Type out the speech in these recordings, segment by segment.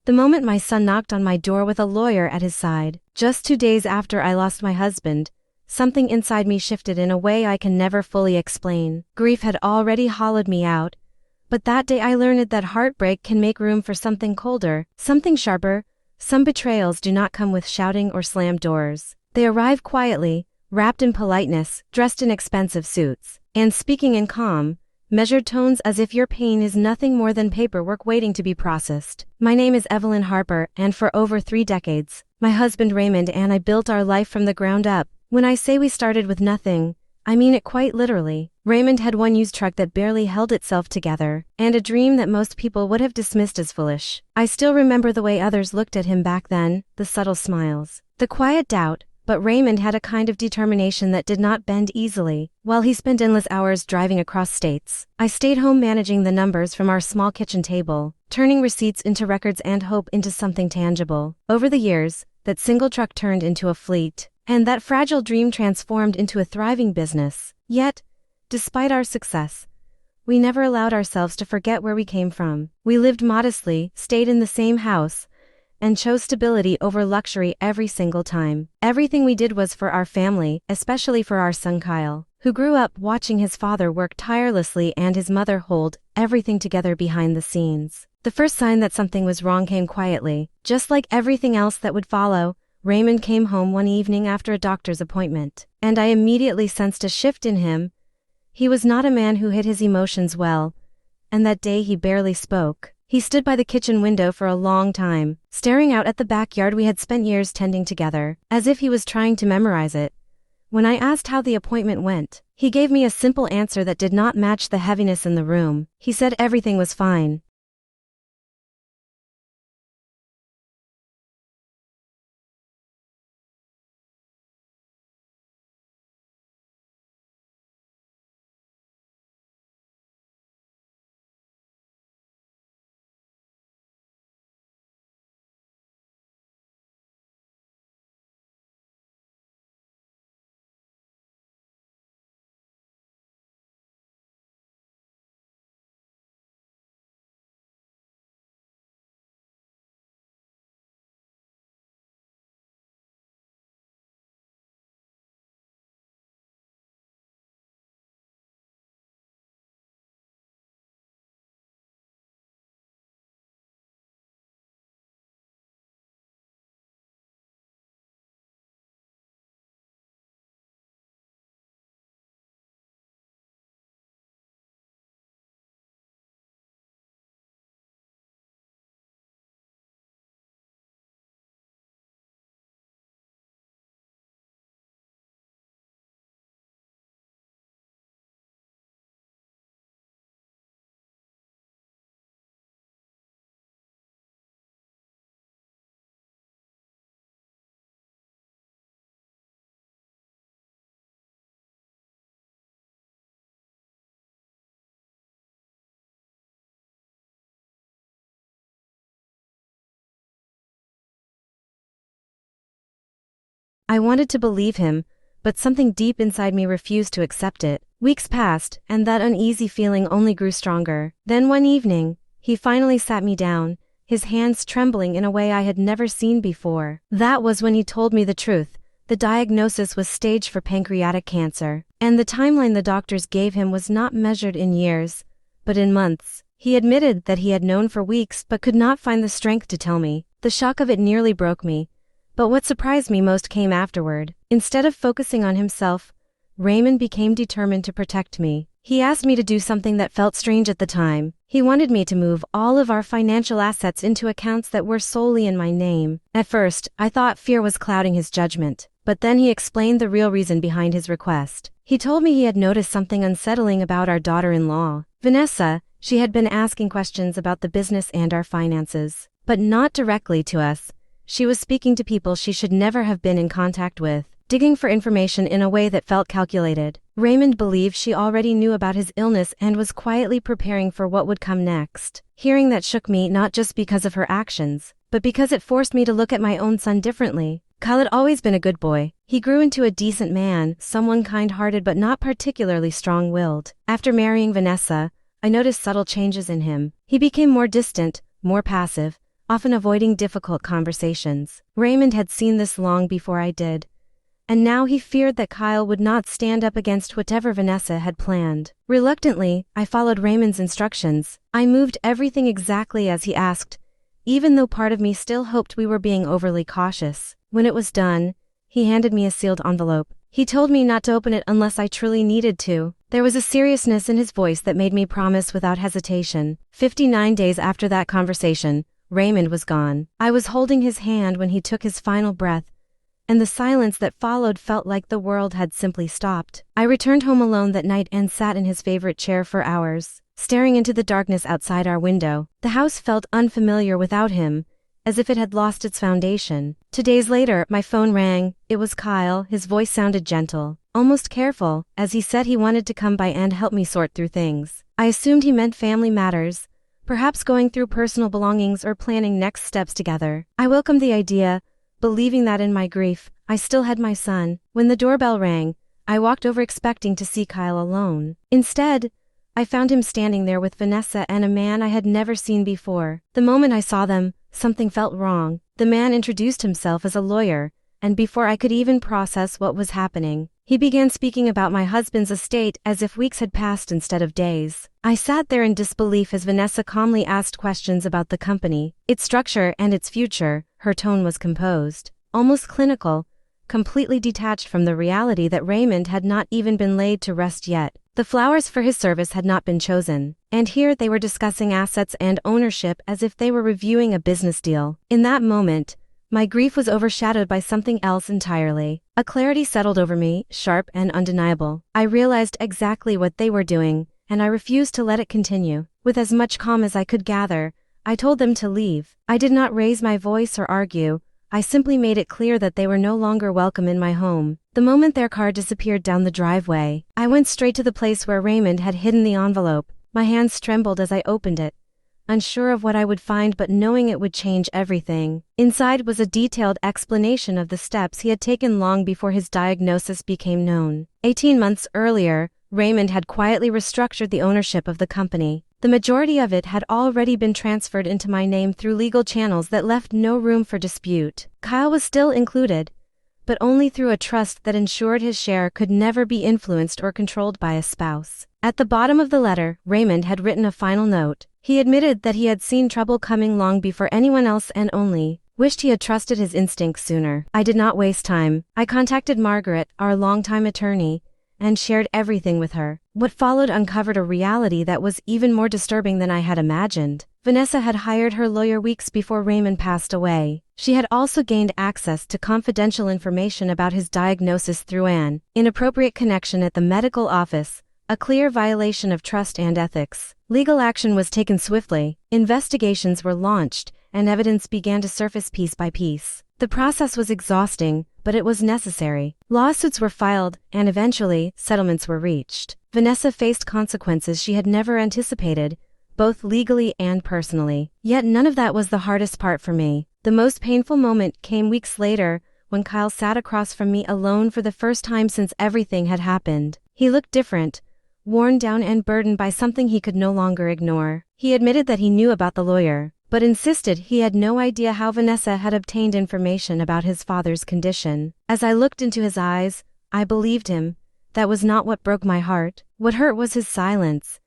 the moment my son knocked on my door with a lawyer at his side. Just 2 days after I lost my husband, something inside me shifted in a way I can never fully explain. Grief had already hollowed me out, but that day I learned that heartbreak can make room for something colder, something sharper. Some betrayals do not come with shouting or slammed doors. They arrive quietly, wrapped in politeness, dressed in expensive suits, and speaking in calm, measured tones as if your pain is nothing more than paperwork waiting to be processed. My name is Evelyn Harper, and for over 3 decades, my husband Raymond and I built our life from the ground up. When I say we started with nothing, I mean it quite literally. Raymond had one used truck that barely held itself together, and a dream that most people would have dismissed as foolish. I still remember the way others looked at him back then, the subtle smiles, the quiet doubt, but Raymond had a kind of determination that did not bend easily. While he spent endless hours driving across states, I stayed home managing the numbers from our small kitchen table, turning receipts into records and hope into something tangible. Over the years, that single truck turned into a fleet, and that fragile dream transformed into a thriving business. Yet, despite our success, we never allowed ourselves to forget where we came from. We lived modestly, stayed in the same house, and chose stability over luxury every single time. Everything we did was for our family, especially for our son Kyle, who grew up watching his father work tirelessly and his mother hold everything together behind the scenes. The first sign that something was wrong came quietly. Just like everything else that would follow, Raymond came home one evening after a doctor's appointment, and I immediately sensed a shift in him. He was not a man who hid his emotions well, and that day he barely spoke. He stood by the kitchen window for a long time, staring out at the backyard we had spent years tending together, as if he was trying to memorize it. When I asked how the appointment went, he gave me a simple answer that did not match the heaviness in the room. He said everything was fine. I wanted to believe him, but something deep inside me refused to accept it. Weeks passed, and that uneasy feeling only grew stronger. Then one evening, he finally sat me down, his hands trembling in a way I had never seen before. That was when he told me the truth. The diagnosis was stage 4 pancreatic cancer, and the timeline the doctors gave him was not measured in years, but in months. He admitted that he had known for weeks but could not find the strength to tell me. The shock of it nearly broke me. But what surprised me most came afterward. Instead of focusing on himself, Raymond became determined to protect me. He asked me to do something that felt strange at the time. He wanted me to move all of our financial assets into accounts that were solely in my name. At first, I thought fear was clouding his judgment, but then he explained the real reason behind his request. He told me he had noticed something unsettling about our daughter-in-law, Vanessa. She had been asking questions about the business and our finances, but not directly to us. She was speaking to people she should never have been in contact with, digging for information in a way that felt calculated. Raymond believed she already knew about his illness and was quietly preparing for what would come next. Hearing that shook me not just because of her actions, but because it forced me to look at my own son differently. Kyle had always been a good boy. He grew into a decent man, someone kind-hearted but not particularly strong-willed. After marrying Vanessa, I noticed subtle changes in him. He became more distant, more passive, often avoiding difficult conversations. Raymond had seen this long before I did, and now he feared that Kyle would not stand up against whatever Vanessa had planned. Reluctantly, I followed Raymond's instructions. I moved everything exactly as he asked, even though part of me still hoped we were being overly cautious. When it was done, he handed me a sealed envelope. He told me not to open it unless I truly needed to. There was a seriousness in his voice that made me promise without hesitation. 59 days after that conversation, Raymond was gone. I was holding his hand when he took his final breath, and the silence that followed felt like the world had simply stopped. I returned home alone that night and sat in his favorite chair for hours, staring into the darkness outside our window. The house felt unfamiliar without him, as if it had lost its foundation. 2 days later, my phone rang. It was Kyle. His voice sounded gentle, almost careful, as he said he wanted to come by and help me sort through things. I assumed he meant family matters, perhaps going through personal belongings or planning next steps together. I welcomed the idea, believing that in my grief, I still had my son. When the doorbell rang, I walked over expecting to see Kyle alone. Instead, I found him standing there with Vanessa and a man I had never seen before. The moment I saw them, something felt wrong. The man introduced himself as a lawyer, and before I could even process what was happening, he began speaking about my husband's estate as if weeks had passed instead of days. I sat there in disbelief as Vanessa calmly asked questions about the company, its structure and its future. Her tone was composed, almost clinical, completely detached from the reality that Raymond had not even been laid to rest yet. The flowers for his service had not been chosen, and here they were discussing assets and ownership as if they were reviewing a business deal. In that moment, my grief was overshadowed by something else entirely. A clarity settled over me, sharp and undeniable. I realized exactly what they were doing, and I refused to let it continue. With as much calm as I could gather, I told them to leave. I did not raise my voice or argue. I simply made it clear that they were no longer welcome in my home. The moment their car disappeared down the driveway, I went straight to the place where Raymond had hidden the envelope. My hands trembled as I opened it, unsure of what I would find but knowing it would change everything. Inside was a detailed explanation of the steps he had taken long before his diagnosis became known. 18 months earlier, Raymond had quietly restructured the ownership of the company. The majority of it had already been transferred into my name through legal channels that left no room for dispute. Kyle was still included, but only through a trust that ensured his share could never be influenced or controlled by a spouse. At the bottom of the letter, Raymond had written a final note. He admitted that he had seen trouble coming long before anyone else and only wished he had trusted his instincts sooner. I did not waste time. I contacted Margaret, our longtime attorney, and shared everything with her. What followed uncovered a reality that was even more disturbing than I had imagined. Vanessa had hired her lawyer weeks before Raymond passed away. She had also gained access to confidential information about his diagnosis through an inappropriate connection at the medical office, a clear violation of trust and ethics. Legal action was taken swiftly, investigations were launched, and evidence began to surface piece by piece. The process was exhausting, but it was necessary. Lawsuits were filed, and eventually, settlements were reached. Vanessa faced consequences she had never anticipated, both legally and personally. Yet none of that was the hardest part for me. The most painful moment came weeks later, when Kyle sat across from me alone for the first time since everything had happened. He looked different, worn down and burdened by something he could no longer ignore. He admitted that he knew about the lawyer, but insisted he had no idea how Vanessa had obtained information about his father's condition. As I looked into his eyes, I believed him. That was not what broke my heart. What hurt was his silence.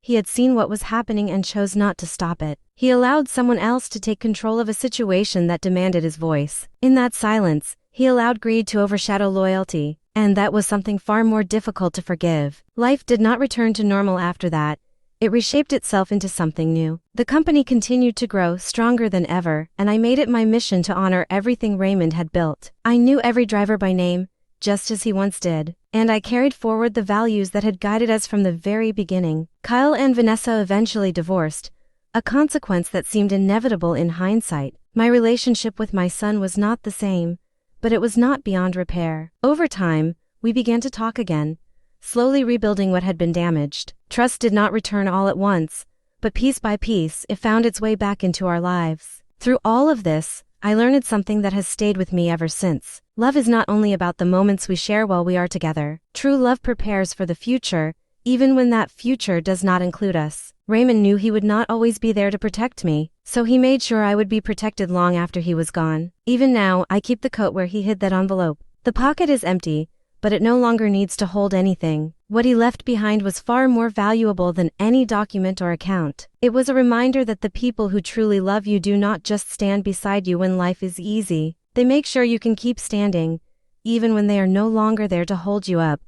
He had seen what was happening and chose not to stop it. He allowed someone else to take control of a situation that demanded his voice. In that silence, he allowed greed to overshadow loyalty, and that was something far more difficult to forgive. Life did not return to normal after that. It reshaped itself into something new. The company continued to grow stronger than ever, and I made it my mission to honor everything Raymond had built. I knew every driver by name, just as he once did, and I carried forward the values that had guided us from the very beginning. Kyle and Vanessa eventually divorced, a consequence that seemed inevitable in hindsight. My relationship with my son was not the same, but it was not beyond repair. Over time, we began to talk again, slowly rebuilding what had been damaged. Trust did not return all at once, but piece by piece it found its way back into our lives. Through all of this, I learned something that has stayed with me ever since. Love is not only about the moments we share while we are together. True love prepares for the future, even when that future does not include us. Raymond knew he would not always be there to protect me, so he made sure I would be protected long after he was gone. Even now, I keep the coat where he hid that envelope. The pocket is empty, but it no longer needs to hold anything. What he left behind was far more valuable than any document or account. It was a reminder that the people who truly love you do not just stand beside you when life is easy. They make sure you can keep standing, even when they are no longer there to hold you up.